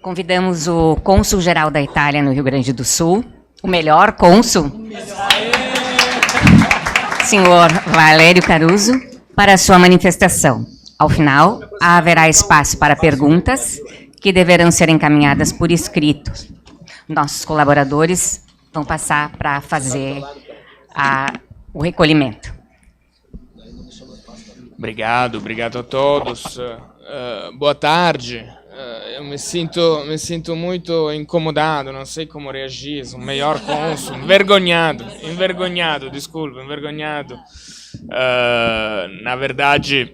Convidamos o cônsul-geral da Itália no Rio Grande do Sul, o melhor cônsul, senhor Valério Caruso, para a sua manifestação. Ao final, haverá espaço para perguntas, que deverão ser encaminhadas por escrito. Nossos colaboradores vão passar para fazer o recolhimento. Obrigado a todos. Boa tarde. Eu me sinto muito incomodado, não sei como reagir. O melhor cônsul, envergonhado. Na verdade,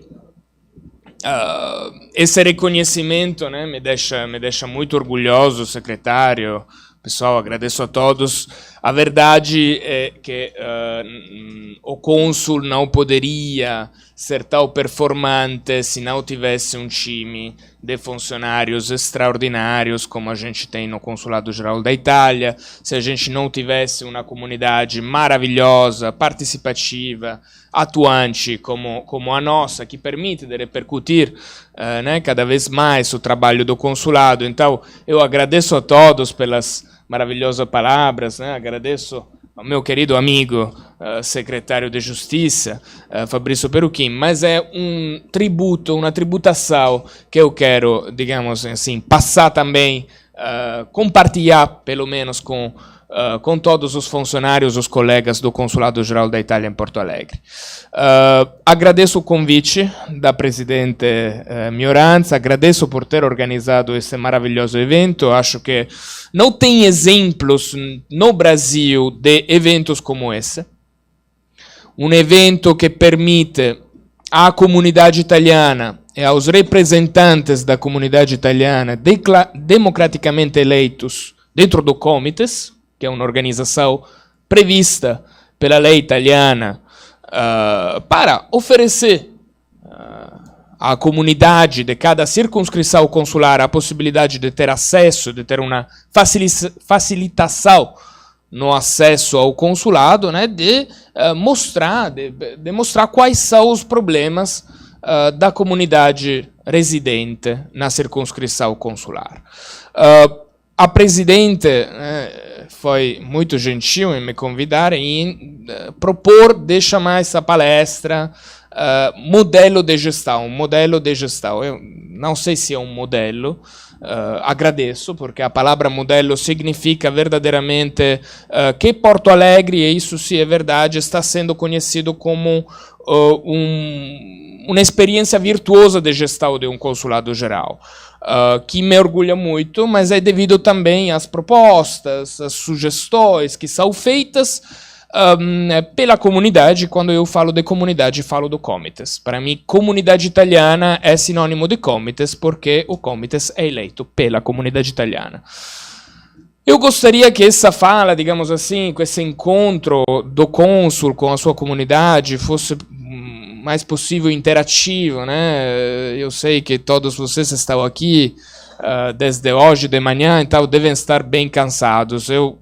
esse reconhecimento, né, me deixa muito orgulhoso, secretário. Pessoal, agradeço a todos. A verdade é que o cônsul não poderia ser tão performante se não tivesse um time de funcionários extraordinários como a gente tem no Consulado-Geral da Itália, se a gente não tivesse uma comunidade maravilhosa, participativa, atuante como a nossa, que permite de repercutir né, cada vez mais o trabalho do consulado. Então, eu agradeço a todos pelas maravilhosas palavras, né? Agradeço ao meu querido amigo, secretário de Justiça, Fabrício Peruchin, mas é um tributo, uma tributação que eu quero, digamos assim, passar também, compartilhar, pelo menos, com todos os funcionários, os colegas do Consulado-Geral da Itália em Porto Alegre. Agradeço o convite da presidente Mioranza, agradeço por ter organizado esse maravilhoso evento. Acho que não tem exemplos no Brasil de eventos como esse. Um evento que permite à comunidade italiana e aos representantes da comunidade italiana democraticamente eleitos dentro do Comites, que é uma organização prevista pela lei italiana para oferecer à comunidade de cada circunscrição consular a possibilidade de ter acesso, de ter uma facilitação no acesso ao consulado, né, de mostrar quais são os problemas da comunidade residente na circunscrição consular. A presidente foi muito gentil em me convidar e propor de chamar essa palestra modelo de gestão. Eu não sei se é um modelo, agradeço, porque a palavra modelo significa verdadeiramente que Porto Alegre, e isso sim é verdade, está sendo conhecido como uma experiência virtuosa de gestão de um consulado geral. Que me orgulha muito, mas é devido também às propostas, às sugestões que são feitas pela comunidade. Quando eu falo de comunidade, falo do Comites. Para mim, comunidade italiana é sinônimo de Comites, porque o Comites é eleito pela comunidade italiana. Eu gostaria que essa fala, digamos assim, com esse encontro do cônsul com a sua comunidade fosse mais possível interativo, né? Eu sei que todos vocês estão aqui desde hoje de manhã, então devem estar bem cansados. Eu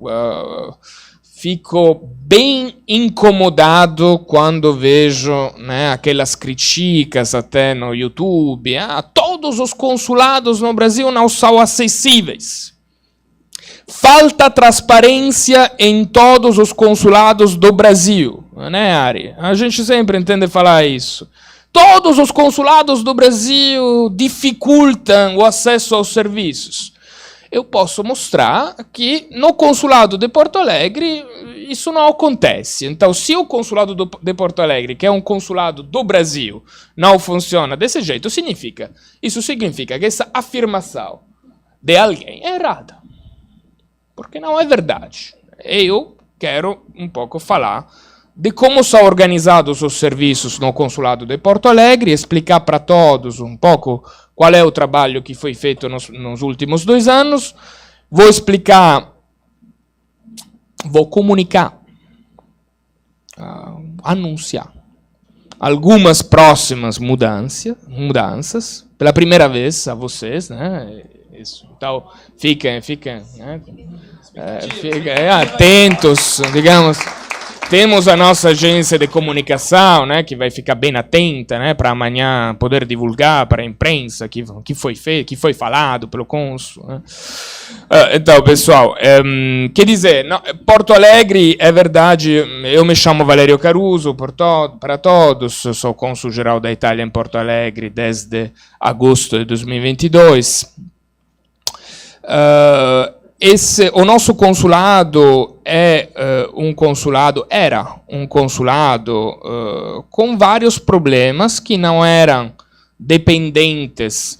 fico bem incomodado quando vejo, né, aquelas críticas até no YouTube. Todos os consulados no Brasil não são acessíveis. Falta transparência em todos os consulados do Brasil, né, Ari? A gente sempre entende falar isso. Todos os consulados do Brasil dificultam o acesso aos serviços. Eu posso mostrar que no consulado de Porto Alegre isso não acontece. Então, se o consulado de Porto Alegre, que é um consulado do Brasil, não funciona desse jeito, isso significa que essa afirmação de alguém é errada. Porque não é verdade. Eu quero um pouco falar de como são organizados os serviços no Consulado de Porto Alegre, explicar para todos um pouco qual é o trabalho que foi feito nos últimos 2 anos. Vou comunicar, anunciar algumas próximas mudanças, pela primeira vez a vocês, né? Isso. Então, fiquem, né? Fiquem atentos, digamos. temos a nossa agência de comunicação, né, que vai ficar bem atenta, né, para amanhã poder divulgar para a imprensa que foi feito, que foi falado pelo cônsul. Né. Então, pessoal, quer dizer, Porto Alegre, é verdade, eu me chamo Valerio Caruso, para todos, sou cônsul-geral da Itália em Porto Alegre desde agosto de 2022. O nosso consulado era um consulado com vários problemas que não eram dependentes,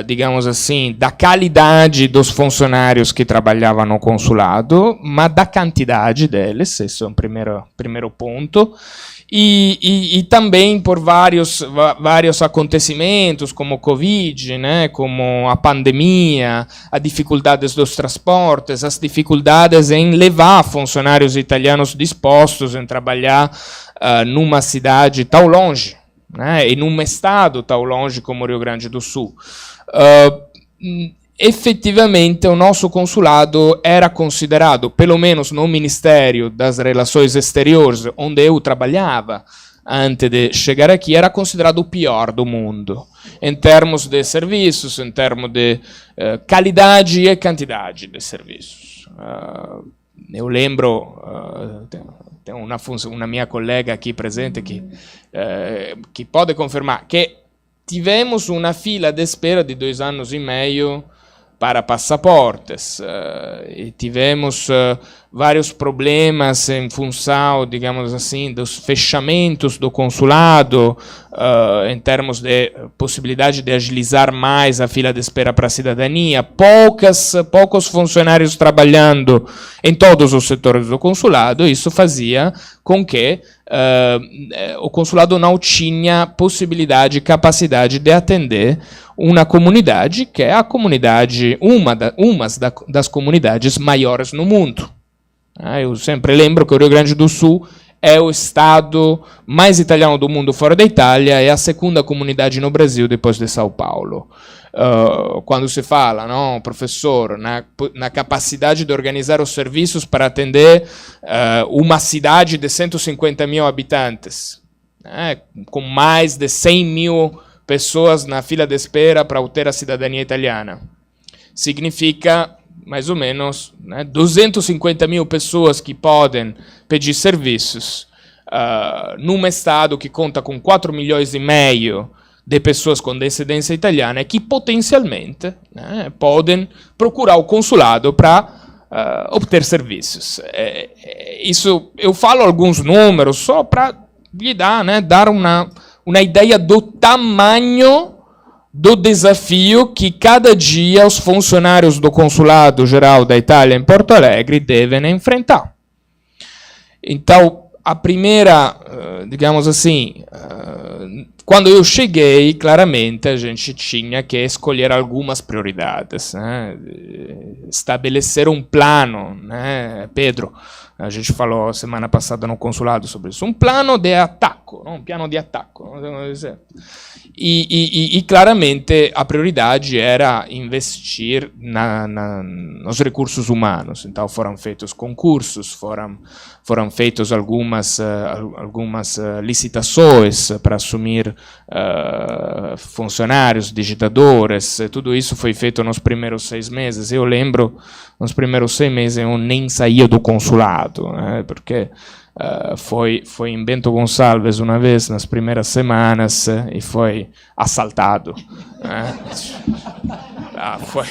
digamos assim, da qualidade dos funcionários que trabalhavam no consulado, mas da quantidade deles, esse é o primeiro ponto. E também por vários acontecimentos, como o Covid, né, como a pandemia, as dificuldades dos transportes, as dificuldades em levar funcionários italianos dispostos em trabalhar numa cidade tão longe, né, e num estado tão longe como o Rio Grande do Sul. Efetivamente, o nosso consulado era considerado, pelo menos no Ministério das Relações Exteriores, onde eu trabalhava antes de chegar aqui, era considerado o pior do mundo, em termos de serviços, em termos de qualidade e quantidade de serviços. Eu lembro, tem uma minha colega aqui presente que pode confirmar que tivemos uma fila de espera de 2 anos e meio para passaportes, e tivemos vários problemas em função, digamos assim, dos fechamentos do consulado, em termos de possibilidade de agilizar mais a fila de espera para a cidadania, poucos funcionários trabalhando em todos os setores do consulado. Isso fazia com que o consulado não tinha possibilidade e capacidade de atender uma comunidade que é a comunidade, uma das comunidades maiores no mundo. Eu sempre lembro que o Rio Grande do Sul é o estado mais italiano do mundo fora da Itália, é a segunda comunidade no Brasil depois de São Paulo. Quando se fala, não, professor, na capacidade de organizar os serviços para atender uma cidade de 150 mil habitantes, com mais de 100 mil pessoas na fila de espera para obter a cidadania italiana. Significa mais ou menos 250 mil pessoas que podem pedir serviços num estado que conta com 4 milhões e meio de pessoas com descendência italiana que potencialmente podem procurar o consulado para obter serviços. Isso eu falo alguns números só para lhe dar uma ideia do tamanho do desafio que cada dia os funcionários do Consulado Geral da Itália em Porto Alegre devem enfrentar. Então, a primeira, digamos assim, quando eu cheguei, claramente a gente tinha que escolher algumas prioridades, né? Estabelecer um plano, né, Pedro? A gente falou semana passada no consulado sobre isso. Um plano de ataque, um piano de ataque. E claramente a prioridade era investir nos recursos humanos. Então foram feitos concursos, foram feitas algumas licitações para assumir funcionários, digitadores. Tudo isso foi feito nos primeiros 6 meses. Eu lembro, nos primeiros 6 meses eu nem saía do consulado, né, porque foi em Bento Gonçalves uma vez, nas primeiras semanas, e foi assaltado. Foi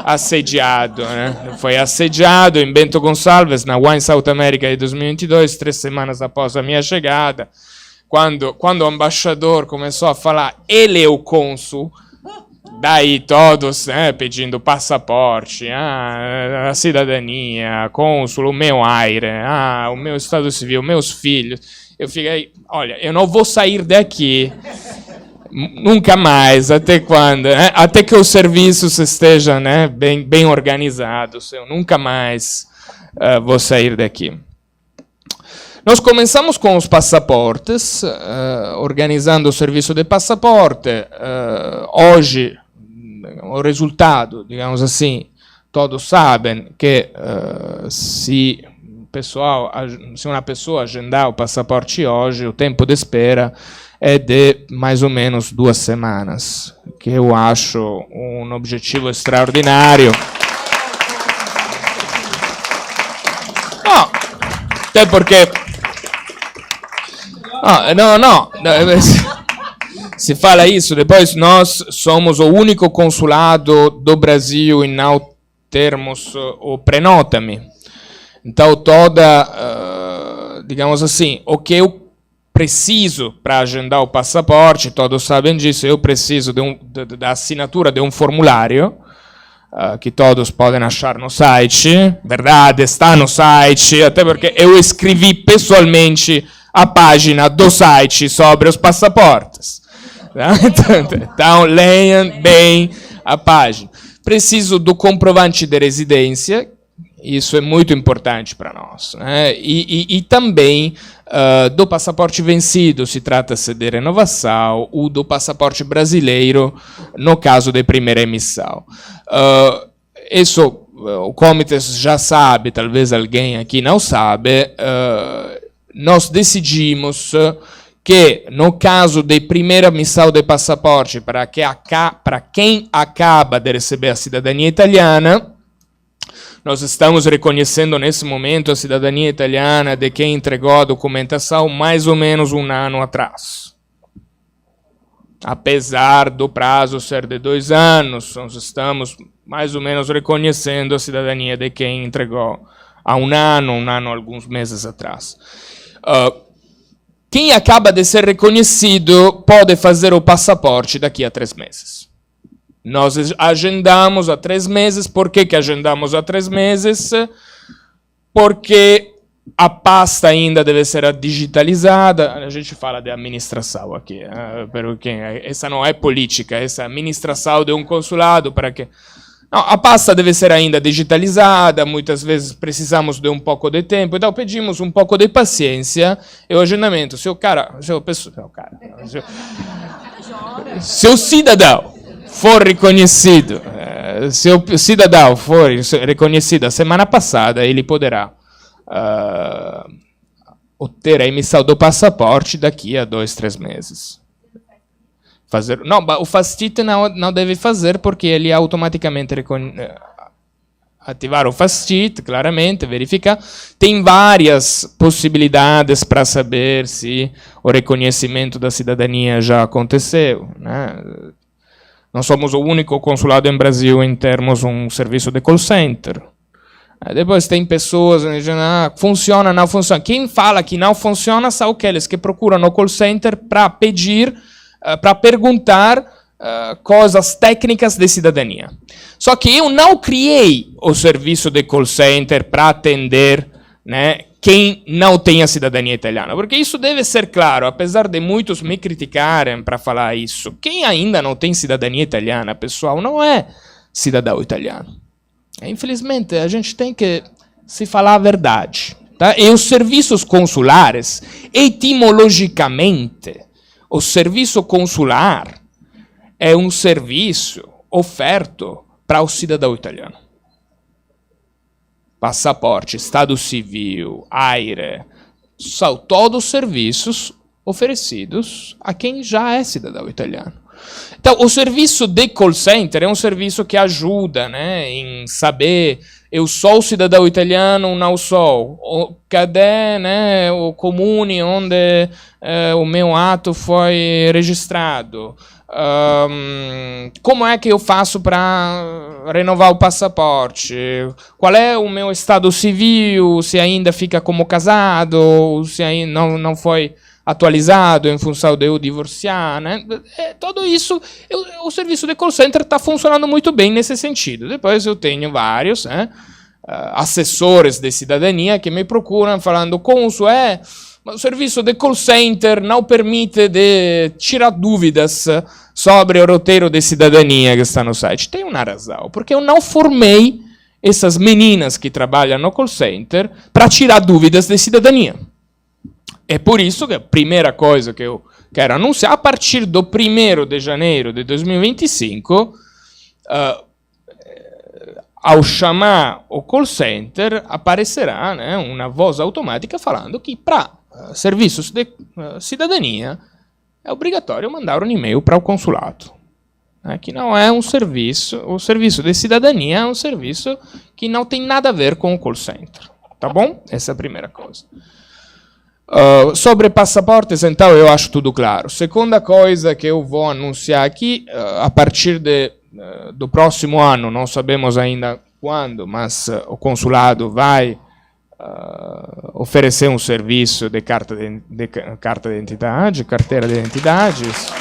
assediado. Né? Foi assediado em Bento Gonçalves, na Wine South America de 2022, 3 semanas após a minha chegada, quando o embaixador começou a falar, ele é o cônsul, daí todos pedindo passaporte, a cidadania, cônsul, o meu aire, o meu estado civil, meus filhos. Eu fiquei, olha, eu não vou sair daqui nunca mais, até quando? Até que os serviços estejam bem organizados, eu nunca mais vou sair daqui. Nós começamos com os passaportes, organizando o serviço de passaporte. Hoje, o resultado, digamos assim, todos sabem que se pessoal, se uma pessoa agendar o passaporte hoje, o tempo de espera é de mais ou menos 2 semanas, que eu acho um objetivo extraordinário. No, até porque... No, se fala isso, depois nós somos o único consulado do Brasil em não termos o prenota-me. Então, digamos assim, o que eu preciso para agendar o passaporte, todos sabem disso, eu preciso da assinatura de um formulário, que todos podem achar no site, verdade, está no site, até porque eu escrevi pessoalmente a página do site sobre os passaportes. Então, leiam bem a página. Preciso do comprovante de residência, isso é muito importante para nós, né? E também do passaporte vencido, se trata-se de renovação, ou do passaporte brasileiro, no caso de primeira emissão. Isso o comitê já sabe, talvez alguém aqui não sabe, nós decidimos que, no caso de primeira emissão de passaporte, para quem acaba de receber a cidadania italiana, nós estamos reconhecendo nesse momento a cidadania italiana de quem entregou a documentação mais ou menos 1 ano atrás. Apesar do prazo ser de 2 anos, nós estamos mais ou menos reconhecendo a cidadania de quem entregou há 1 ano, alguns meses atrás. Quem acaba de ser reconhecido pode fazer o passaporte daqui a 3 meses. Nós agendamos há 3 meses. Por que agendamos há 3 meses? Porque a pasta ainda deve ser digitalizada. A gente fala de administração aqui, porque essa não é política, essa é administração de um consulado para que... Não, a pasta deve ser ainda digitalizada, muitas vezes precisamos de um pouco de tempo, então pedimos um pouco de paciência e o agendamento. Se o cidadão for reconhecido, se o cidadão for reconhecido a semana passada, ele poderá obter a emissão do passaporte daqui a 2, 3 meses. Não, o FASTIT não deve fazer, porque ele automaticamente ativar o FASTIT, claramente, verificar. Tem várias possibilidades para saber se o reconhecimento da cidadania já aconteceu, né? Nós somos o único consulado em Brasil em termos um serviço de call center. Depois tem pessoas que dizem, funciona, não funciona. Quem fala que não funciona são aqueles que procuram no call center para pedir, para perguntar coisas técnicas de cidadania. Só que eu não criei o serviço de call center para atender, né, quem não tem a cidadania italiana. Porque isso deve ser claro, apesar de muitos me criticarem para falar isso. Quem ainda não tem cidadania italiana, pessoal, não é cidadão italiano. Infelizmente, a gente tem que se falar a verdade. Tá? E os serviços consulares, etimologicamente, o serviço consular é um serviço oferto para o cidadão italiano. Passaporte, estado civil, AIRE, são todos serviços oferecidos a quem já é cidadão italiano. Então, o serviço de call center é um serviço que ajuda, né, em saber, eu sou cidadão italiano, não sou, cadê, né, o comune onde o meu ato foi registrado, como é que eu faço para renovar o passaporte, qual é o meu estado civil, se ainda fica como casado, se ainda não foi atualizado em função de eu divorciar, né? Tudo isso, o serviço de call center está funcionando muito bem nesse sentido. Depois eu tenho vários, né, assessores de cidadania que me procuram falando, Consul, mas o serviço de call center não permite de tirar dúvidas sobre o roteiro de cidadania que está no site. Tem uma razão, porque eu não formei essas meninas que trabalham no call center para tirar dúvidas de cidadania. É por isso que a primeira coisa que eu quero anunciar, a partir do 1º de janeiro de 2025, ao chamar o call center, aparecerá, né, uma voz automática falando que para serviços de cidadania é obrigatório mandar um e-mail para o consulado. Que não é um serviço, o serviço de cidadania é um serviço que não tem nada a ver com o call center. Tá bom? Essa é a primeira coisa. Sobre passaportes, então, eu acho tudo claro. Segunda coisa que eu vou anunciar aqui, a partir do próximo ano, não sabemos ainda quando, mas o consulado vai oferecer um serviço de carta de identidade, carteira de identidades.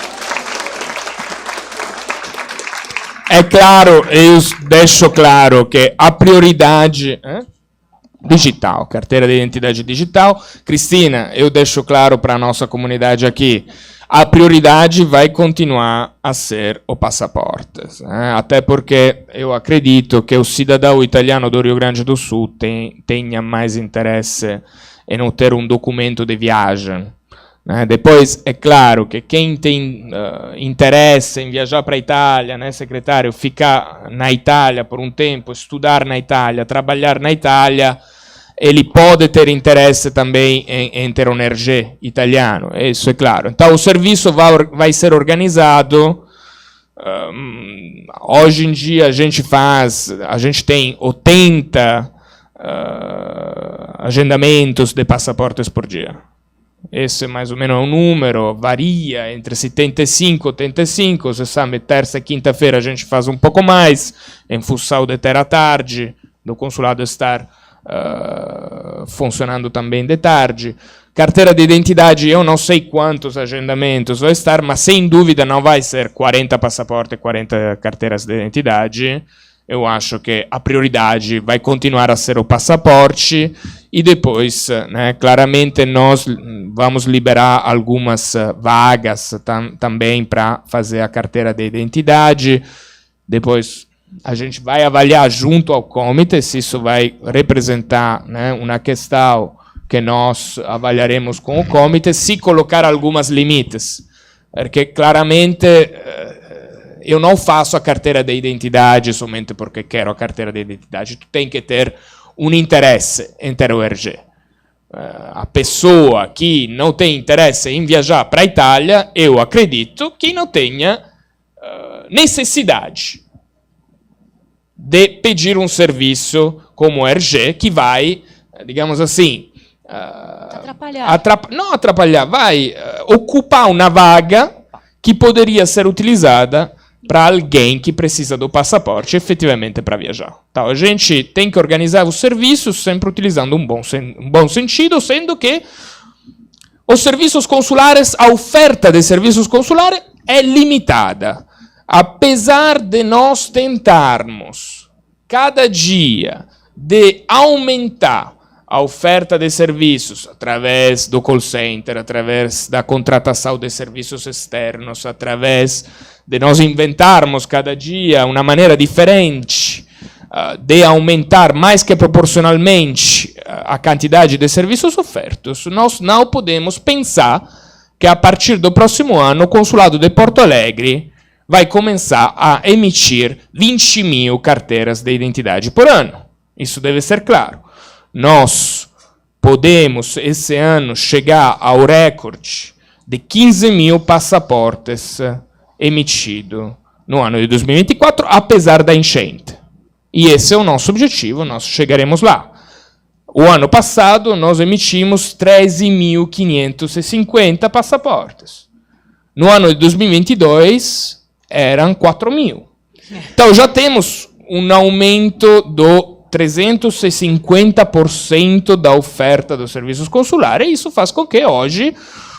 É claro, eu deixo claro que a prioridade... digital, carteira de identidade digital. Cristina, eu deixo claro para a nossa comunidade aqui, a prioridade vai continuar a ser o passaporte. Até porque eu acredito que o cidadão italiano do Rio Grande do Sul tenha mais interesse em não ter um documento de viagem. Depois, é claro que quem tem interesse em viajar para a Itália, né, secretário, ficar na Itália por um tempo, estudar na Itália, trabalhar na Itália, ele pode ter interesse também em ter um RG italiano, isso é claro. Então, o serviço vai ser organizado. Hoje em dia, a gente tem 80 agendamentos de passaportes por dia. Esse é mais ou menos o número, varia entre 75 e 85, você sabe, terça e quinta-feira a gente faz um pouco mais, em função de ter à tarde, do consulado estar funcionando também de tarde. Carteira de identidade, eu não sei quantos agendamentos vai estar, mas sem dúvida não vai ser 40 passaportes e 40 carteiras de identidade. Eu acho que a prioridade vai continuar a ser o passaporte e depois, né, claramente, nós vamos liberar algumas vagas também para fazer a carteira de identidade. Depois, a gente vai avaliar junto ao comitê se isso vai representar, né, uma questão que nós avaliaremos com o comitê, se colocar algumas limites. Porque, claramente... eu não faço a carteira de identidade somente porque quero a carteira de identidade. Tu tem que ter um interesse em ter o RG. A pessoa que não tem interesse em viajar para a Itália, eu acredito que não tenha necessidade de pedir um serviço como o RG que vai, digamos assim, não atrapalhar, vai ocupar uma vaga que poderia ser utilizada para alguém que precisa do passaporte efetivamente para viajar. Então, a gente tem que organizar os serviços sempre utilizando um bom sentido, sendo que os serviços consulares, a oferta de serviços consulares é limitada. Apesar de nós tentarmos, cada dia, de aumentar a oferta de serviços através do call center, através da contratação de serviços externos, através de nós inventarmos cada dia uma maneira diferente de aumentar mais que proporcionalmente a quantidade de serviços ofertos, nós não podemos pensar que a partir do próximo ano o Consulado de Porto Alegre vai começar a emitir 20 mil carteiras de identidade por ano. Isso deve ser claro. Nós podemos, esse ano, chegar ao recorde de 15 mil passaportes emitidos no ano de 2024, apesar da enchente. E esse é o nosso objetivo, nós chegaremos lá. O ano passado, nós emitimos 13.550 passaportes. No ano de 2022, eram 4 mil. Então, já temos um aumento do 350% da oferta dos serviços consulares, e isso faz com que hoje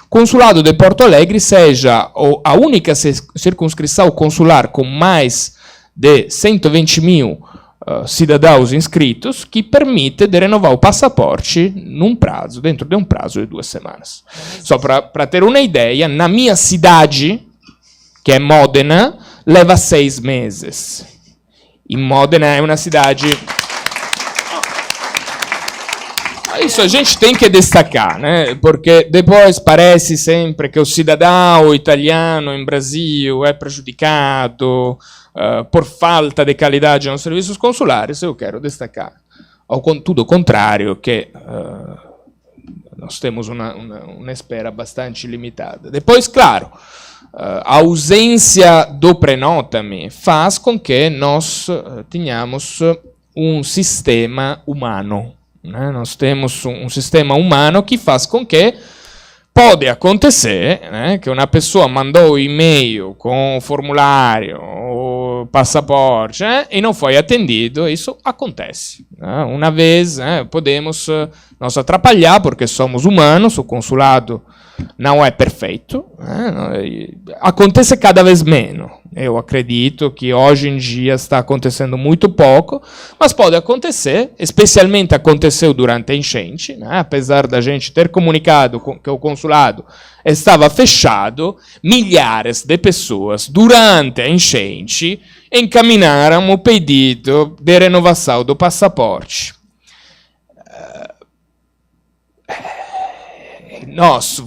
o Consulado de Porto Alegre seja a única circunscrição consular com mais de 120 mil cidadãos inscritos que permite de renovar o passaporte dentro de um prazo de 2 semanas. Só para ter uma ideia, na minha cidade, que é Modena, leva 6 meses. E Modena é uma cidade... Isso a gente tem que destacar, né? Porque depois parece sempre que o cidadão italiano em Brasil é prejudicado por falta de qualidade nos serviços consulares. Eu quero destacar, tudo o contrário, que nós temos uma espera bastante limitada. Depois, claro, a ausência do prenota-me faz com que nós tenhamos um sistema humano. Né? Nós temos um sistema humano que faz com que pode acontecer, né, que uma pessoa mandou e-mail com o formulário, o passaporte, e não foi atendido. Isso acontece. Né? Uma vez podemos nos atrapalhar porque somos humanos, o consulado não é perfeito, acontece cada vez menos. Eu acredito que hoje em dia está acontecendo muito pouco, mas pode acontecer, especialmente aconteceu durante a enchente, né? Apesar da gente ter comunicado que o consulado estava fechado, milhares de pessoas durante a enchente encaminharam o pedido de renovação do passaporte. Nós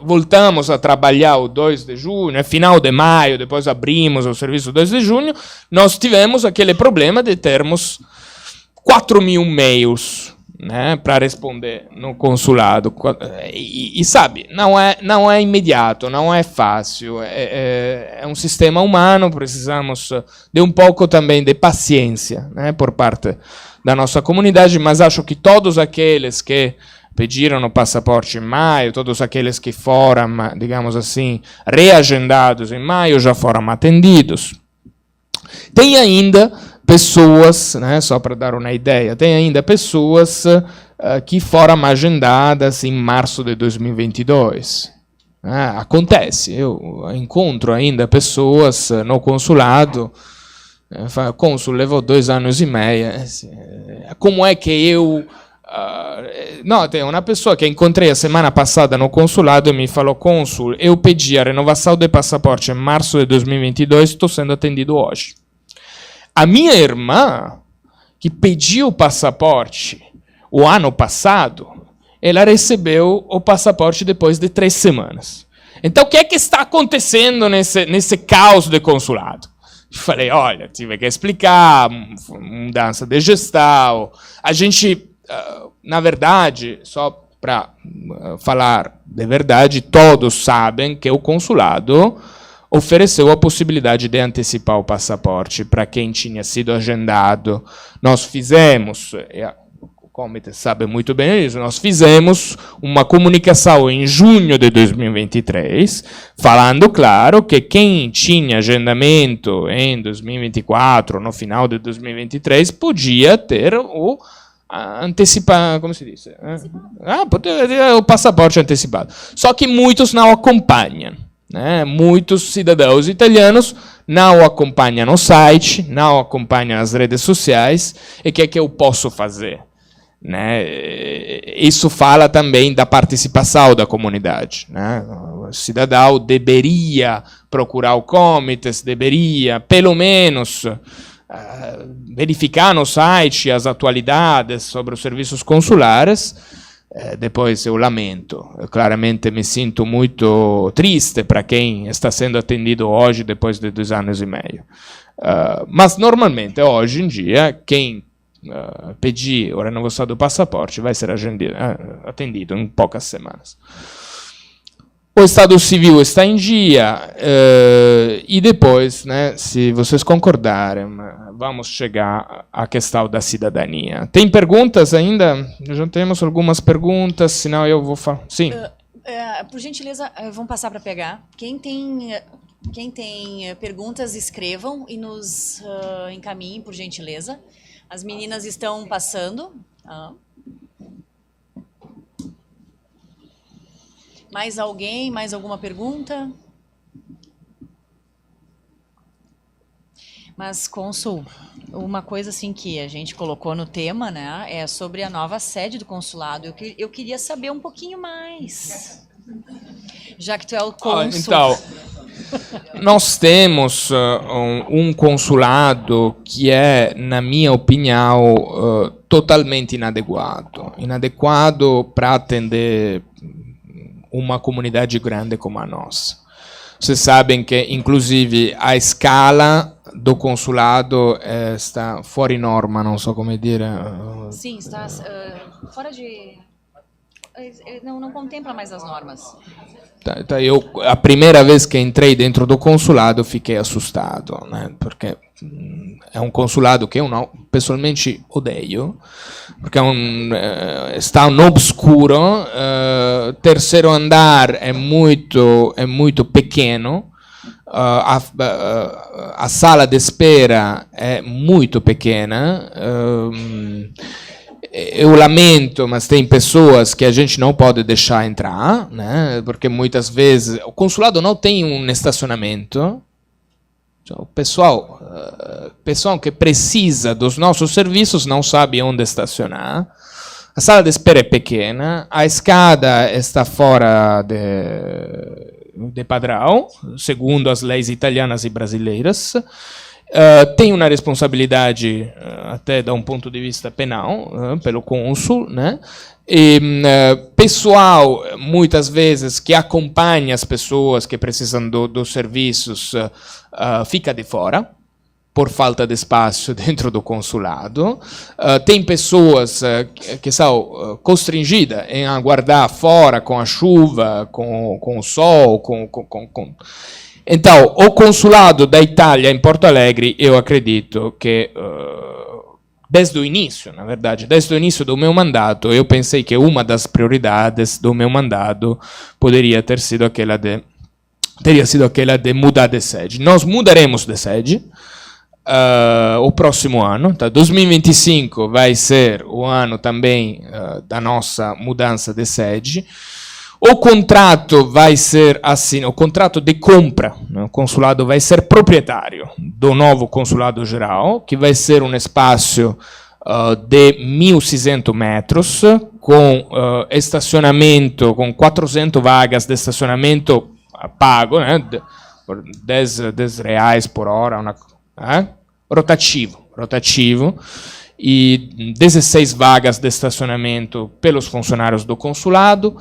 voltamos a trabalhar o 2 de junho, final de maio, depois abrimos o serviço 2 de junho, nós tivemos aquele problema de termos 4.000 mails, né, para responder no consulado. E sabe, não é imediato, não é fácil, é um sistema humano, precisamos de um pouco também de paciência, né, por parte da nossa comunidade, mas acho que todos aqueles que pediram o passaporte em maio, todos aqueles que foram, digamos assim, reagendados em maio já foram atendidos. Tem ainda pessoas, né, só para dar uma ideia, tem ainda pessoas que foram agendadas em março de 2022. Acontece, eu encontro ainda pessoas no consulado, cônsul, levou 2 anos e meio, como é que eu... não, tem uma pessoa que encontrei a semana passada no consulado e me falou: cônsul, eu pedi a renovação de passaporte em março de 2022, estou sendo atendido hoje. A minha irmã, que pediu o passaporte o ano passado, ela recebeu o passaporte depois de 3 semanas. Então, o que é que está acontecendo nesse caos de consulado? Falei: olha, tive que explicar, mudança de gestão, a gente... na verdade, só para falar de verdade, todos sabem que o consulado ofereceu a possibilidade de antecipar o passaporte para quem tinha sido agendado. Nós fizemos, o comitê sabe muito bem isso, nós fizemos uma comunicação em junho de 2023, falando, claro, que quem tinha agendamento em 2024, no final de 2023, podia ter antecipar, como se diz? O passaporte antecipado. Só que muitos não acompanham, né? Muitos cidadãos italianos não acompanham o site, não acompanham as redes sociais. E o que é que eu posso fazer? Né? Isso fala também da participação da comunidade. Né? O cidadão deveria procurar o comitê, deveria, pelo menos... verificar no site as atualidades sobre os serviços consulares. Depois eu lamento, eu claramente me sinto muito triste para quem está sendo atendido hoje depois de 2 anos e meio. Mas normalmente hoje em dia quem pedir a renovação do passaporte vai ser atendido em poucas semanas. O Estado Civil está em dia e depois, né, se vocês concordarem, vamos chegar à questão da cidadania. Tem perguntas ainda? Já temos algumas perguntas, senão eu vou falar. Sim. Por gentileza, vamos passar para pegar. Quem tem perguntas, escrevam e nos encaminhem, por gentileza. As meninas estão passando. Mais alguém? Mais alguma pergunta? Mas, cônsul, uma coisa assim que a gente colocou no tema, né, é sobre a nova sede do consulado. Eu queria saber um pouquinho mais. Já que tu é o cônsul. Então, nós temos um consulado que é, na minha opinião, totalmente inadequado para atender uma comunidade grande como a nossa. Vocês sabem que, inclusive, a escala do consulado está fora norma, não sei como dizer. Sim, está fora de... Não contempla mais as normas. Eu, a primeira vez que entrei dentro do consulado, fiquei assustado, né? Porque é um consulado que eu não, pessoalmente odeio, porque está no obscuro, terceiro andar é muito pequeno, a sala de espera é muito pequena. Eu lamento, mas tem pessoas que a gente não pode deixar entrar, né? Porque muitas vezes o consulado não tem um estacionamento. O pessoal que precisa dos nossos serviços não sabe onde estacionar. A sala de espera é pequena, a escada está fora de padrão, segundo as leis italianas e brasileiras. Tem uma responsabilidade, até da um ponto de vista penal, pelo cônsul, né? E pessoal, muitas vezes, que acompanha as pessoas que precisam dos serviços, fica de fora, por falta de espaço dentro do consulado. Tem pessoas que são constrangidas em aguardar fora com a chuva, com o sol, Então, o consulado da Itália em Porto Alegre, eu acredito que, desde o início, na verdade, desde o início do meu mandato, eu pensei que uma das prioridades do meu mandato teria sido aquela de mudar de sede. Nós mudaremos de sede o próximo ano. Tá? 2025 vai ser o ano também da nossa mudança de sede. O contrato vai ser assim, o contrato de compra, né? O consulado vai ser proprietário do novo consulado geral, que vai ser um espaço de 1.600 metros, com estacionamento, com 400 vagas de estacionamento pago, né? Por 10 reais por hora, rotativo, e 16 vagas de estacionamento pelos funcionários do consulado.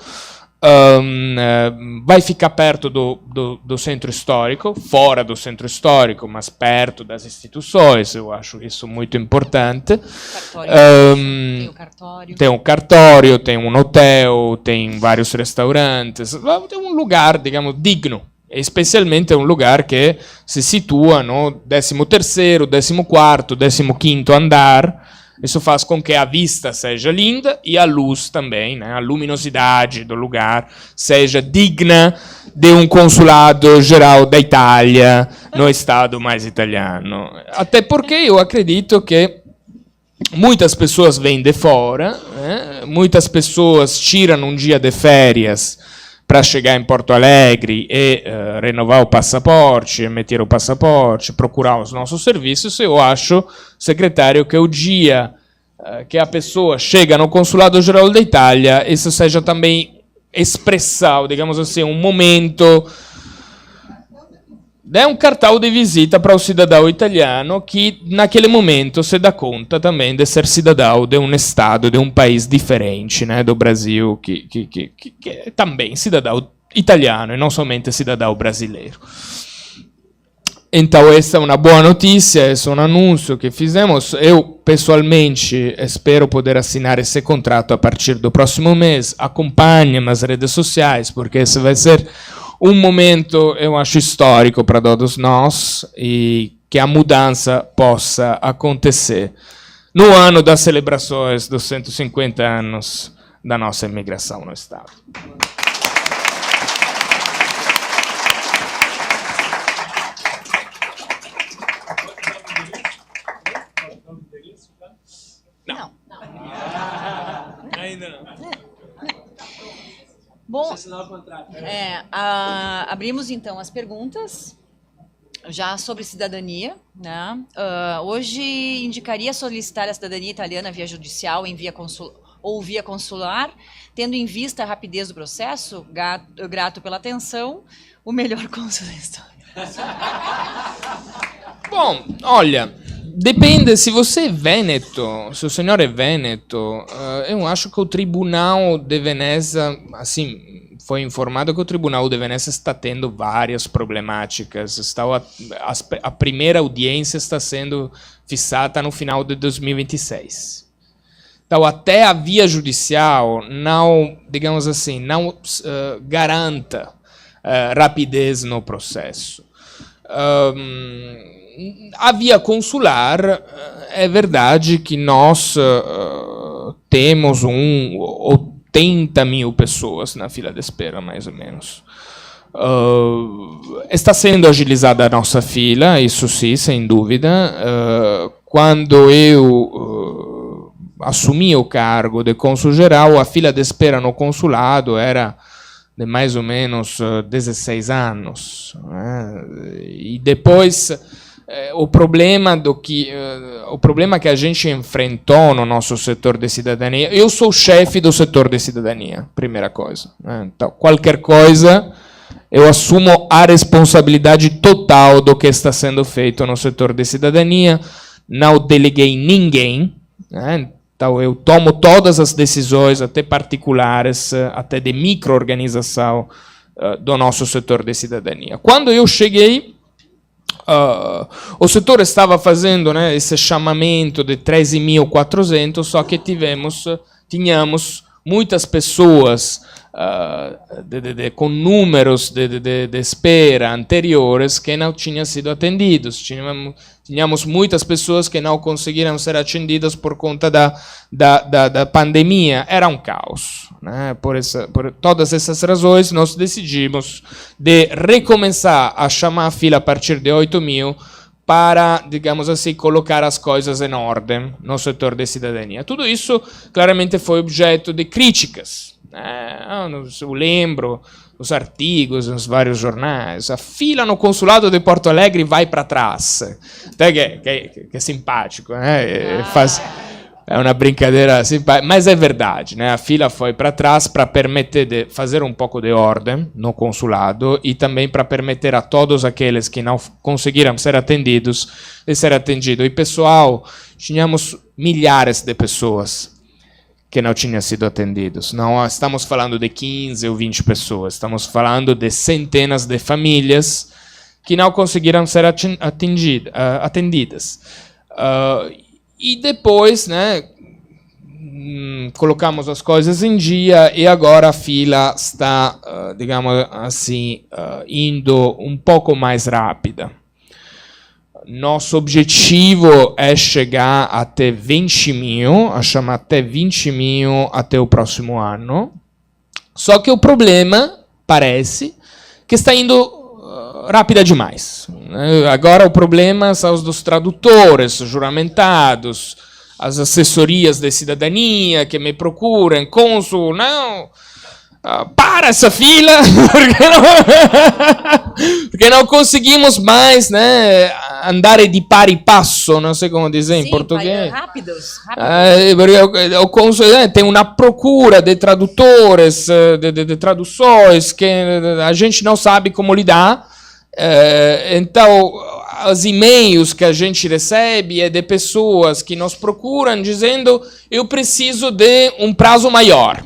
Vai ficar perto do centro histórico, fora do centro histórico, mas perto das instituições. Eu acho isso muito importante. Tem o cartório. Tem um cartório, tem um hotel, tem vários restaurantes. Tem um lugar, digamos, digno. Especialmente um lugar que se situa no 13º, 14º, 15º andar. Isso faz com que a vista seja linda e a luz também, né? A luminosidade do lugar seja digna de um consulado geral da Itália, no estado mais italiano. Até porque eu acredito que muitas pessoas vêm de fora, né? Muitas pessoas tiram um dia de férias para chegar em Porto Alegre e renovar o passaporte, emitir o passaporte, procurar os nossos serviços. Eu acho, secretário, que o dia que a pessoa chega no Consulado Geral da Itália, isso seja também expressar, digamos assim, um momento, é um cartão de visita para o cidadão italiano que, naquele momento, se dá conta também de ser cidadão de um estado, de um país diferente, né, do Brasil, que é também cidadão italiano e não somente cidadão brasileiro. Então, essa é uma boa notícia, esse é um anúncio que fizemos. Eu, pessoalmente, espero poder assinar esse contrato a partir do próximo mês. Acompanhe nas redes sociais, porque esse vai ser um momento, eu acho, histórico para todos nós e que a mudança possa acontecer no ano das celebrações dos 150 anos da nossa imigração no Estado. Não. Ainda não. Bom, abrimos então as perguntas já sobre cidadania, né? Hoje indicaria solicitar a cidadania italiana via judicial ou via consular, tendo em vista a rapidez do processo. Grato pela atenção, o melhor cônsul da história. Bom, olha, depende, se você é veneto, se o senhor é veneto, eu acho que o Tribunal de Veneza, assim, foi informado que o Tribunal de Veneza está tendo várias problemáticas. A primeira audiência está sendo fixada no final de 2026. Então, até a via judicial não, digamos assim, não garanta rapidez no processo. A via consular, é verdade que nós temos 80 mil pessoas na fila de espera, mais ou menos. Está sendo agilizada a nossa fila, isso sim, sem dúvida. Quando eu assumi o cargo de cônsul-geral, a fila de espera no consulado era de mais ou menos 16 anos. E depois, o problema que a gente enfrentou no nosso setor de cidadania, eu sou chefe do setor de cidadania, primeira coisa. Então, qualquer coisa, eu assumo a responsabilidade total do que está sendo feito no setor de cidadania, não deleguei ninguém, então eu tomo todas as decisões, até particulares, até de micro-organização do nosso setor de cidadania. Quando eu cheguei, o setor estava fazendo, né, esse chamamento de 13.400, só que tínhamos muitas pessoas com números de espera anteriores que não tinham sido atendidos. Tínhamos muitas pessoas que não conseguiram ser atendidas por conta da pandemia. Era um caos. Né? Por todas essas razões, nós decidimos de recomeçar a chamar a fila a partir de 8.000 para, digamos assim, colocar as coisas em ordem no setor de cidadania. Tudo isso, claramente, foi objeto de críticas. Eu lembro os artigos nos vários jornais. A fila no consulado de Porto Alegre vai para trás. Até que é simpático, né? É uma brincadeira simpática, mas é verdade, né? A fila foi para trás para permitir de fazer um pouco de ordem no consulado e também para permitir a todos aqueles que não conseguiram ser atendidos de ser atendidos. E pessoal, tínhamos milhares de pessoas que não tinham sido atendidos. Não estamos falando de 15 ou 20 pessoas, estamos falando de centenas de famílias que não conseguiram ser atendidas. E depois, né, colocamos as coisas em dia e agora a fila está, digamos assim, indo um pouco mais rápida. Nosso objetivo é chegar até 20.000, a chamar até 20.000 até o próximo ano. Só que o problema, parece, que está indo rápida demais. Agora o problema são os dos tradutores juramentados, as assessorias de cidadania que me procuram, cônsul, não... para essa fila, porque não conseguimos mais, né, andar de par e passo, não sei como dizer em português. Rápidos. Porque o cônsul tem uma procura de tradutores, de traduções, que a gente não sabe como lidar. Então, os e-mails que a gente recebe é de pessoas que nos procuram dizendo: eu preciso de um prazo maior,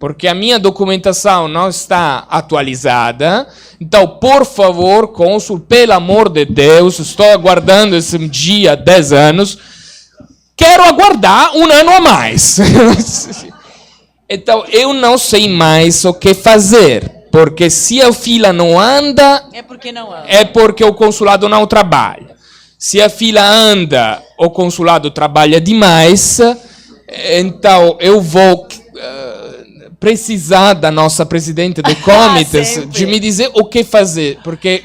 porque a minha documentação não está atualizada. Então, por favor, cônsul, pelo amor de Deus, estou aguardando esse dia há 10 anos, quero aguardar um ano a mais. Então, eu não sei mais o que fazer, porque se a fila não anda, é porque o consulado não trabalha. Se a fila anda, o consulado trabalha demais, então eu vou... precisar da nossa presidente de comitês de me dizer o que fazer, porque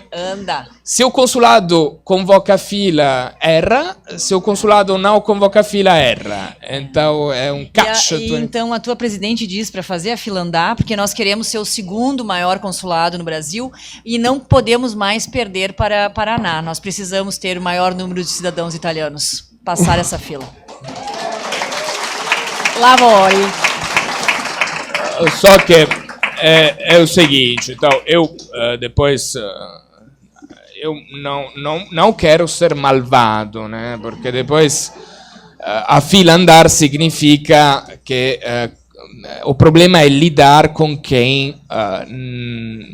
se o consulado convoca a fila, erra, se o consulado não convoca a fila, erra. Então é um catch. Então a tua presidente diz para fazer a fila andar, porque nós queremos ser o segundo maior consulado no Brasil e não podemos mais perder para Paraná. Nós precisamos ter o maior número de cidadãos italianos. Passar essa fila. Lá voi. Só que é o seguinte, então eu depois eu não quero ser malvado, né? Porque depois a fila andar significa que o problema é lidar com quem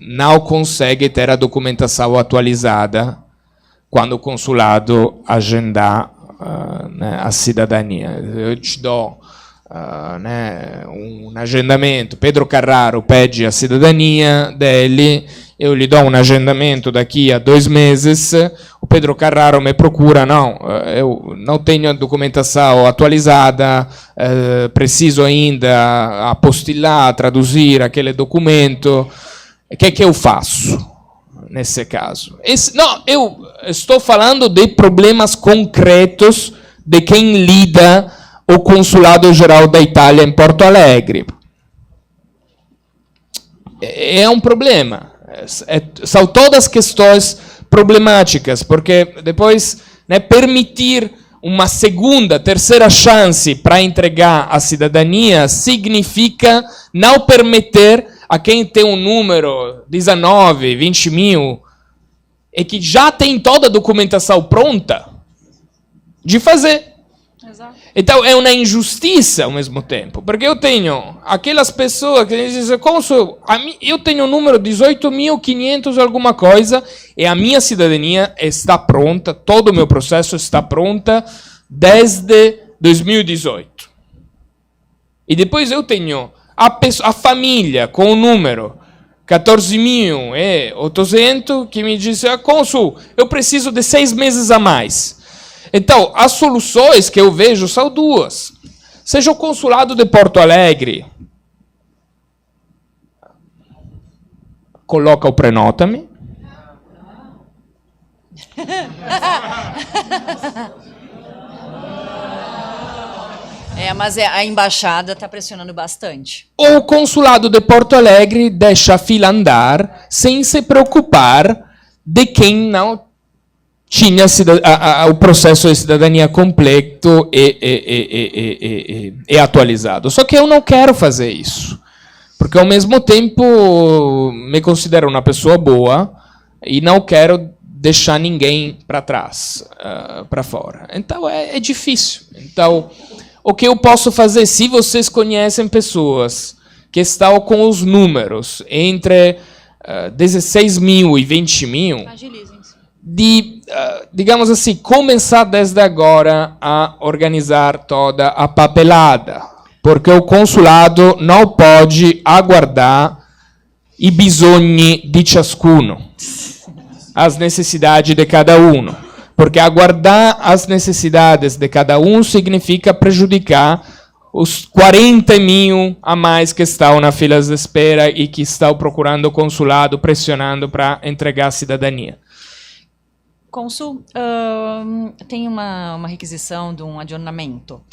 não consegue ter a documentação atualizada quando o consulado agendar né, a cidadania. Eu te dou né, um agendamento, Pedro Carraro pede a cidadania dele, eu lhe dou um agendamento daqui a 2 meses, o Pedro Carraro me procura, não, eu não tenho a documentação atualizada, preciso ainda apostilar, traduzir aquele documento, o que eu faço nesse caso? Não, eu estou falando de problemas concretos de quem lida o Consulado-Geral da Itália em Porto Alegre. É um problema. São todas questões problemáticas, porque depois né, permitir uma segunda, terceira chance para entregar a cidadania significa não permitir a quem tem um número 19, 20 mil, e que já tem toda a documentação pronta, de fazer. Exato. Então é uma injustiça ao mesmo tempo, porque eu tenho aquelas pessoas que dizem, cônsul, eu tenho o número 18.500 alguma coisa e a minha cidadania está pronta, todo o meu processo está pronta desde 2018. E depois eu tenho a família com o número 14.800 que me diz, cônsul, eu preciso de 6 meses a mais. Então, as soluções que eu vejo são duas. Seja o consulado de Porto Alegre, coloca o prenota-me. Mas a embaixada está pressionando bastante. Ou o consulado de Porto Alegre deixa a fila andar sem se preocupar de quem não tinha o processo de cidadania completo e atualizado. Só que eu não quero fazer isso, porque ao mesmo tempo me considero uma pessoa boa e não quero deixar ninguém para trás, para fora. Então é difícil. Então, o que eu posso fazer, se vocês conhecem pessoas que estão com os números entre 16 mil e 20 mil, agilizem-se. De, digamos assim, começar desde agora a organizar toda a papelada, porque o consulado não pode aguardar i bisogni di ciascuno, as necessidades de cada um, porque aguardar as necessidades de cada um significa prejudicar os 40 mil a mais que estão na fila de espera e que estão procurando o consulado, pressionando para entregar a cidadania. Cônsul, tem uma requisição de um adornamento.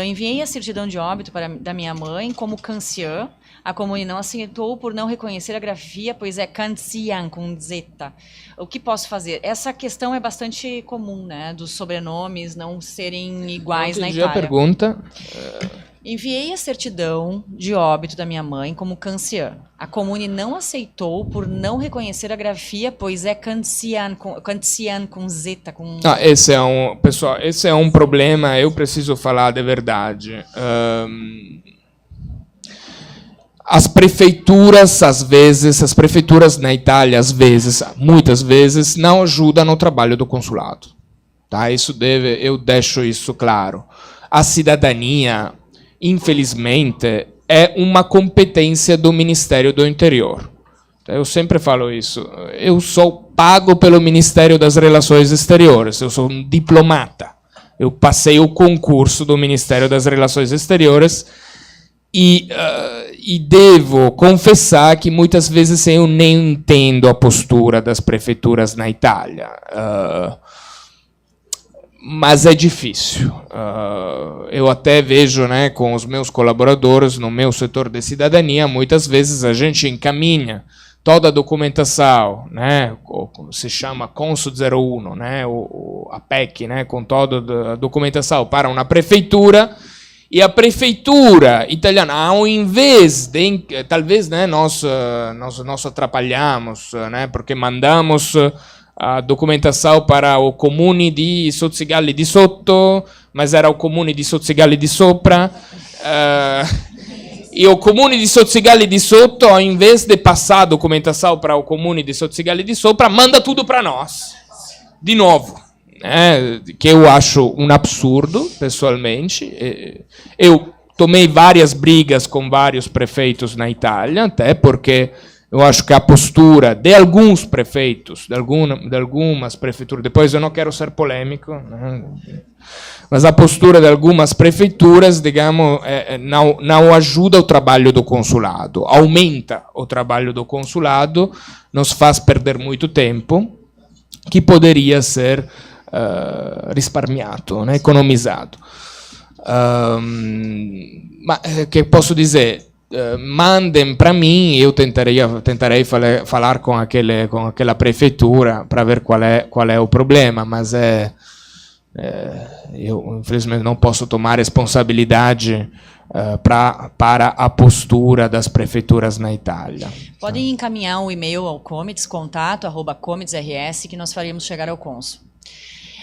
Enviei a certidão de óbito da minha mãe como Cancian. A comune não aceitou por não reconhecer a grafia, pois é Cancian com zeta. O que posso fazer? Essa questão é bastante comum, né? Dos sobrenomes não serem iguais na Itália. A pergunta. Enviei a certidão de óbito da minha mãe como Cancian. A comune não aceitou por não reconhecer a grafia, pois é Cancian com zeta. Pessoal, esse é um problema, eu preciso falar de verdade. As prefeituras, às vezes, as prefeituras na Itália, às vezes, muitas vezes, não ajudam no trabalho do consulado. Tá? Eu deixo isso claro. A cidadania, infelizmente, é uma competência do Ministério do Interior. Eu sempre falo isso. Eu sou pago pelo Ministério das Relações Exteriores. Eu sou um diplomata. Eu passei o concurso do Ministério das Relações Exteriores e devo confessar que muitas vezes eu nem entendo a postura das prefeituras na Itália. Mas é difícil. Eu até vejo, né, com os meus colaboradores no meu setor de cidadania, muitas vezes a gente encaminha toda a documentação, né, como se chama Consul 01, né, a PEC, né, com toda a documentação para uma prefeitura, e a prefeitura italiana, ao invés de, talvez, né, nós atrapalhamos, né, porque mandamos a documentação para o comune di Sottogalli di Sotto, mas era o comune di Sottogalli di Sopra. E o comune di Sottogalli di Sotto, ao invés de passar a documentação para o comune di Sottogalli di Sopra, manda tudo para nós. De novo. Que eu acho um absurdo, pessoalmente. Eu tomei várias brigas com vários prefeitos na Itália, até porque eu acho que a postura de alguns prefeitos, de algumas prefeituras, depois eu não quero ser polêmico, né? Mas a postura de algumas prefeituras, digamos, não ajuda o trabalho do consulado, aumenta o trabalho do consulado, nos faz perder muito tempo, que poderia ser risparmiato, né? Economizado. Ma che posso dizer? Mandem para mim, eu tentarei falar com aquela prefeitura para ver qual é o problema, mas eu infelizmente não posso tomar responsabilidade para a postura das prefeituras na Itália. Podem encaminhar um e-mail ao Comits, contato@comitsrs, que nós faremos chegar ao cônsul.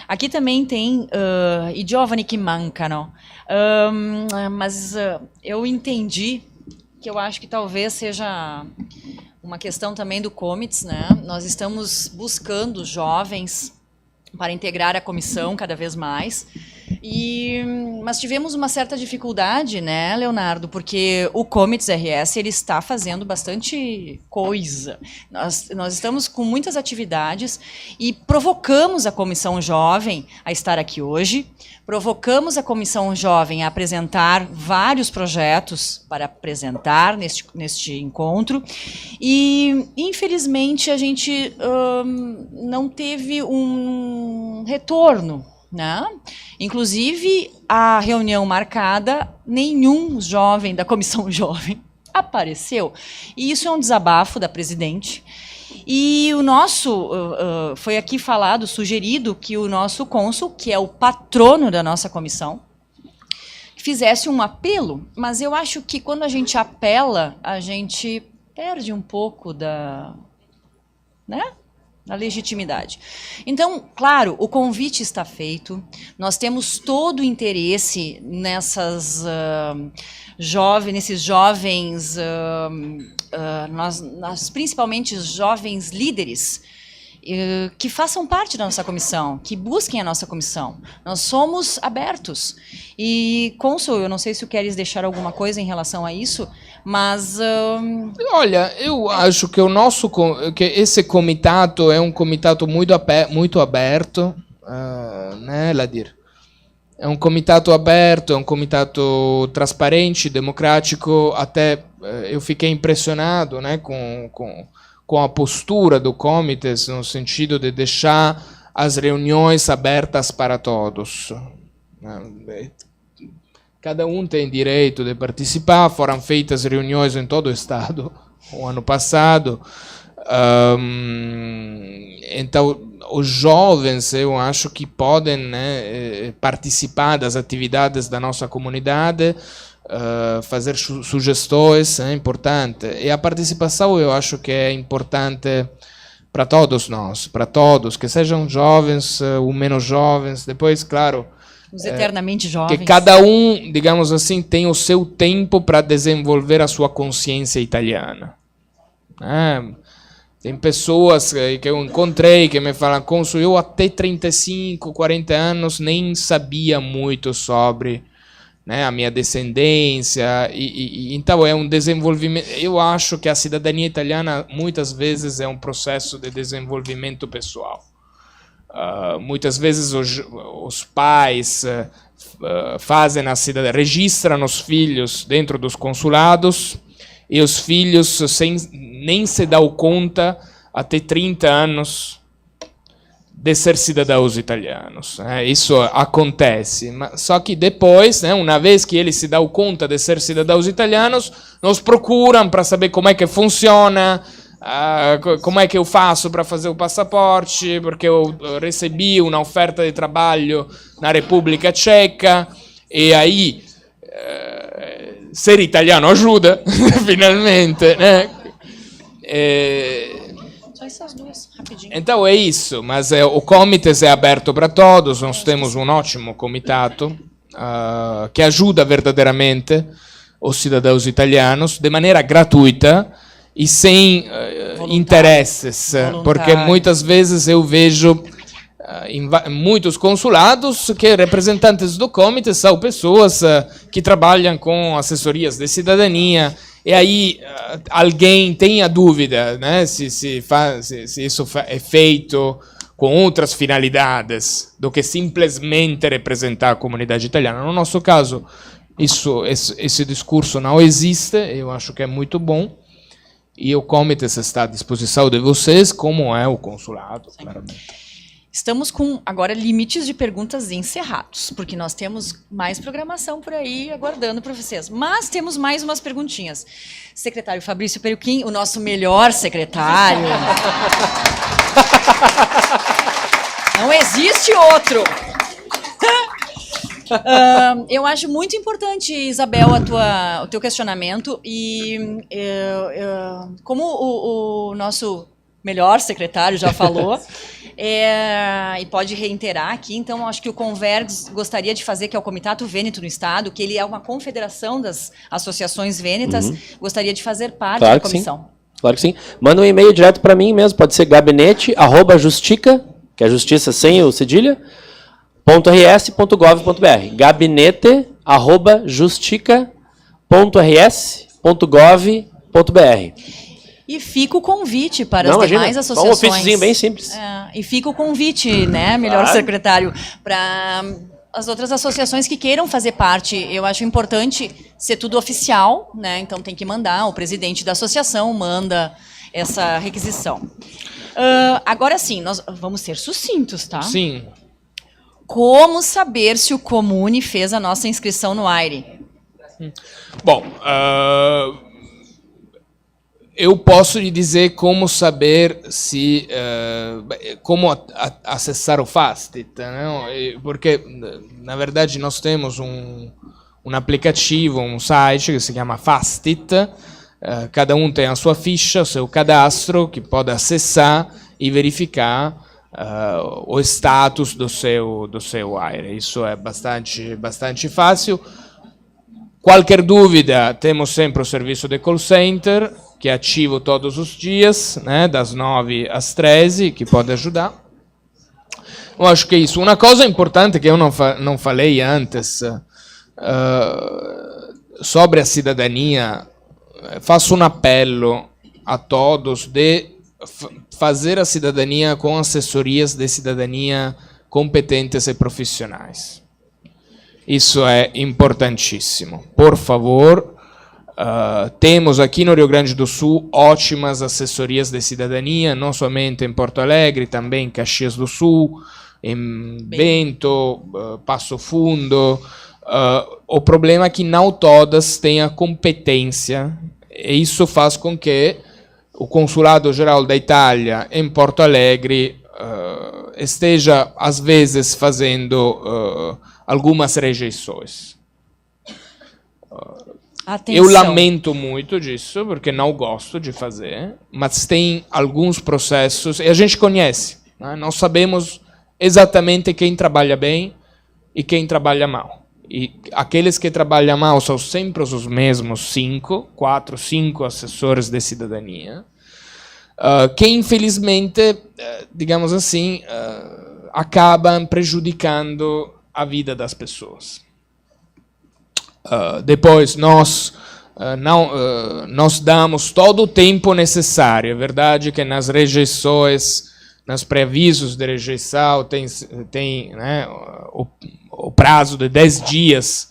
Aqui também tem i giovani que mancano, mas eu entendi que eu acho que talvez seja uma questão também do Comits, né? Nós estamos buscando jovens para integrar a comissão cada vez mais, mas tivemos uma certa dificuldade, né, Leonardo, porque o Comits RS ele está fazendo bastante coisa. Nós estamos com muitas atividades e provocamos a comissão jovem a estar aqui hoje, provocamos a comissão jovem a apresentar vários projetos para apresentar neste encontro e, infelizmente, a gente não teve um retorno, né? Inclusive, a reunião marcada, nenhum jovem da comissão jovem apareceu. E isso é um desabafo da presidente. E o nosso, foi aqui falado, sugerido, que o nosso cônsul, que é o patrono da nossa comissão, fizesse um apelo, mas eu acho que quando a gente apela, a gente perde um pouco da legitimidade. Então, claro, o convite está feito, nós temos todo o interesse nesses jovens, nós principalmente os jovens líderes, que façam parte da nossa comissão, que busquem a nossa comissão. Nós somos abertos. E, cônsul, eu não sei se tu queres deixar alguma coisa em relação a isso, mas... Olha, eu acho que que esse comitato é um comitato muito aberto, né, Ladir? É um comitato aberto, é um comitato transparente, democrático. Até eu fiquei impressionado, né, com a postura do Comites, no sentido de deixar as reuniões abertas para todos. Cada um tem direito de participar, foram feitas reuniões em todo o Estado o ano passado. Então, os jovens, eu acho que podem, né, participar das atividades da nossa comunidade, fazer sugestões, é importante. E a participação eu acho que é importante para todos nós, para todos, que sejam jovens ou menos jovens. Depois, claro, os eternamente jovens. Que cada um, digamos assim, tem o seu tempo para desenvolver a sua consciência italiana. Tem pessoas que eu encontrei que me falam, cônsul, eu até 35, 40 anos nem sabia muito sobre, né, a minha descendência, então é um desenvolvimento. Eu acho que a cidadania italiana muitas vezes é um processo de desenvolvimento pessoal. Muitas vezes os pais fazem a cidadania, registram os filhos dentro dos consulados e os filhos nem se dão conta até 30 anos de ser cidadãos italianos. Isso acontece. Só que depois, né, uma vez que eles se dão conta de ser cidadãos italianos, nos procuram para saber como é que funciona, como é que eu faço para fazer o passaporte, porque eu recebi uma oferta de trabalho na República Tcheca, e aí ser italiano ajuda, finalmente, né? Só essas duas. Rapidinho. Então é isso, mas o Comites é aberto para todos, nós temos um ótimo comitato que ajuda verdadeiramente os cidadãos italianos de maneira gratuita e sem interesses, porque muitas vezes eu vejo em muitos consulados que representantes do Comites são pessoas que trabalham com assessorias de cidadania. E aí alguém tem a dúvida, né, se isso é feito com outras finalidades do que simplesmente representar a comunidade italiana. No nosso caso, esse discurso não existe, eu acho que é muito bom. E o Comites está à disposição de vocês, como é o consulado, claramente. Estamos com, agora, limites de perguntas encerrados, porque nós temos mais programação por aí aguardando para vocês. Mas temos mais umas perguntinhas. Secretário Fabrício Peruquim, o nosso melhor secretário. Não existe outro. Eu acho muito importante, Isabel, o teu questionamento. E como o nosso melhor secretário já falou, e pode reiterar aqui, então acho que o Convergs gostaria de fazer, que é o Comitato Vêneto no Estado, que ele é uma confederação das associações vênetas, gostaria de fazer parte da comissão. Sim. Claro que sim. Manda um e-mail direto para mim mesmo, pode ser gabinete@justica, que é justiça sem o cedilha, .rs.gov.br. gabinete@justica.rs.gov.br. E fica o convite para as demais associações. Só um ofíciozinho bem simples. E fica o convite, né, melhor secretário, para as outras associações que queiram fazer parte. Eu acho importante ser tudo oficial, né? Então tem que mandar, o presidente da associação manda essa requisição. Agora sim, nós vamos ser sucintos, tá? Sim. Como saber se o Comune fez a nossa inscrição no AIRE? Bom, eu posso lhe dizer como saber se como acessar o Fastit, né? Porque na verdade nós temos um aplicativo, um site que se chama Fastit. Cada um tem a sua ficha, o seu cadastro, que pode acessar e verificar o status do seu AIRE. Isso é bastante fácil. Qualquer dúvida, temos sempre o serviço de call center, que é ativo todos os dias, né, das 9 às 13, que pode ajudar. Eu acho que é isso. Uma coisa importante que eu não falei antes, sobre a cidadania, faço um apelo a todos de fazer a cidadania com assessorias de cidadania competentes e profissionais. Isso é importantíssimo. Por favor, temos aqui no Rio Grande do Sul ótimas assessorias de cidadania, não somente em Porto Alegre, também em Caxias do Sul, em Bento, Passo Fundo. O problema é que não todas têm a competência, e isso faz com que o Consulado Geral da Itália em Porto Alegre esteja, às vezes, fazendo algumas rejeições. Atenção. Eu lamento muito disso, porque não gosto de fazer, mas tem alguns processos, e a gente conhece, né? Nós sabemos exatamente quem trabalha bem e quem trabalha mal. E aqueles que trabalham mal são sempre os mesmos 4, 5 assessores de cidadania, que infelizmente, digamos assim, acabam prejudicando a vida das pessoas. Depois nós damos todo o tempo necessário. É verdade que nas rejeições, nos pré-avisos de rejeição, tem né, o prazo de 10 dias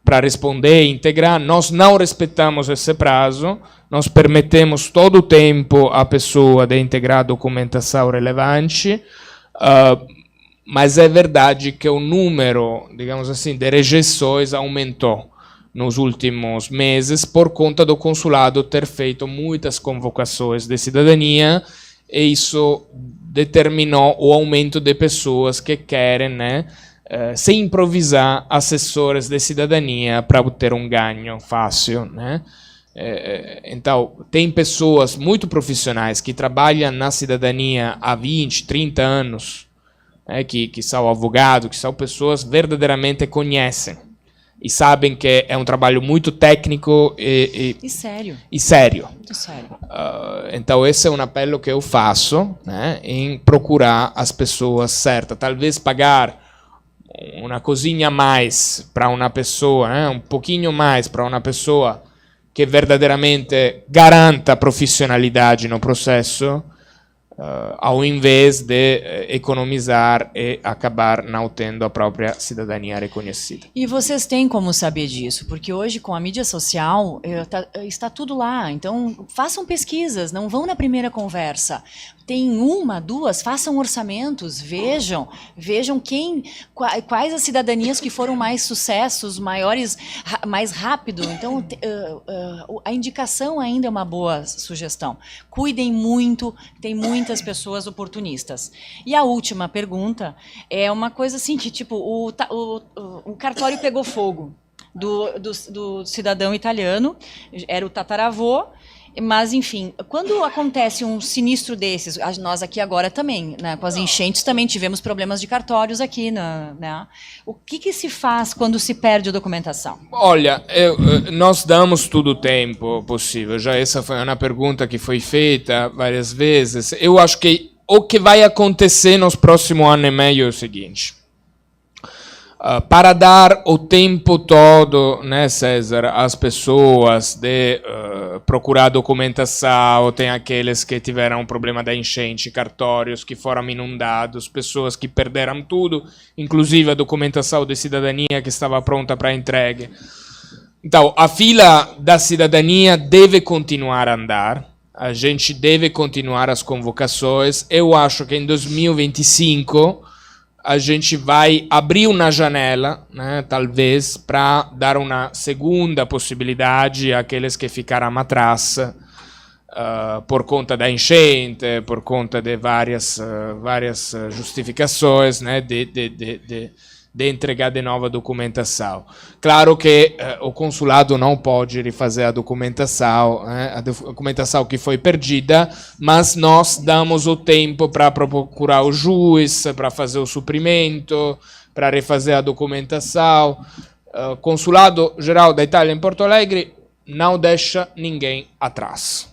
para responder e integrar. Nós não respeitamos esse prazo, nós permitimos todo o tempo à pessoa de integrar a documentação relevante, mas é verdade que o número, digamos assim, de rejeições aumentou nos últimos meses por conta do consulado ter feito muitas convocações de cidadania, e isso determinou o aumento de pessoas que querem, né, se improvisar assessores de cidadania para obter um ganho fácil, né? Então, tem pessoas muito profissionais que trabalham na cidadania há 20, 30 anos, que são advogados, que são pessoas que verdadeiramente conhecem e sabem que é um trabalho muito técnico e sério. Muito sério. Então, esse é um apelo que eu faço, né, em procurar as pessoas certas. Talvez pagar uma coisinha a mais para uma pessoa, um pouquinho mais para uma pessoa que verdadeiramente garanta profissionalidade no processo, ao invés de economizar e acabar não tendo a própria cidadania reconhecida. E vocês têm como saber disso? Porque hoje, com a mídia social, está tudo lá. Então, façam pesquisas, não vão na primeira conversa. Tem uma, duas, façam orçamentos, vejam quais as cidadanias que foram mais sucessos, maiores, mais rápido. Então, a indicação ainda é uma boa sugestão. Cuidem muito, tem muitas pessoas oportunistas. E a última pergunta é uma coisa assim, que tipo, o cartório pegou fogo do cidadão italiano, era o tataravô. Mas, enfim, quando acontece um sinistro desses, nós aqui agora também, né, com as enchentes, também tivemos problemas de cartórios aqui. Né? O que se faz quando se perde a documentação? Olha, nós damos todo o tempo possível. Já essa foi uma pergunta que foi feita várias vezes. Eu acho que o que vai acontecer nos próximos anos e meio é o seguinte. Para dar o tempo todo, né, César, às pessoas de procurar documentação, tem aqueles que tiveram um problema da enchente, cartórios que foram inundados, pessoas que perderam tudo, inclusive a documentação de cidadania que estava pronta para entrega. Então, a fila da cidadania deve continuar a andar, a gente deve continuar as convocações. Eu acho que em 2025... a gente vai abrir uma janela, né, talvez, para dar uma segunda possibilidade àqueles que ficaram atrás por conta da enchente, por conta de várias justificações, né, de entregar de nova documentação. Claro que o consulado não pode refazer a documentação que foi perdida, mas nós damos o tempo para procurar o juiz, para fazer o suprimento, para refazer a documentação. O Consulado Geral da Itália em Porto Alegre não deixa ninguém atrás.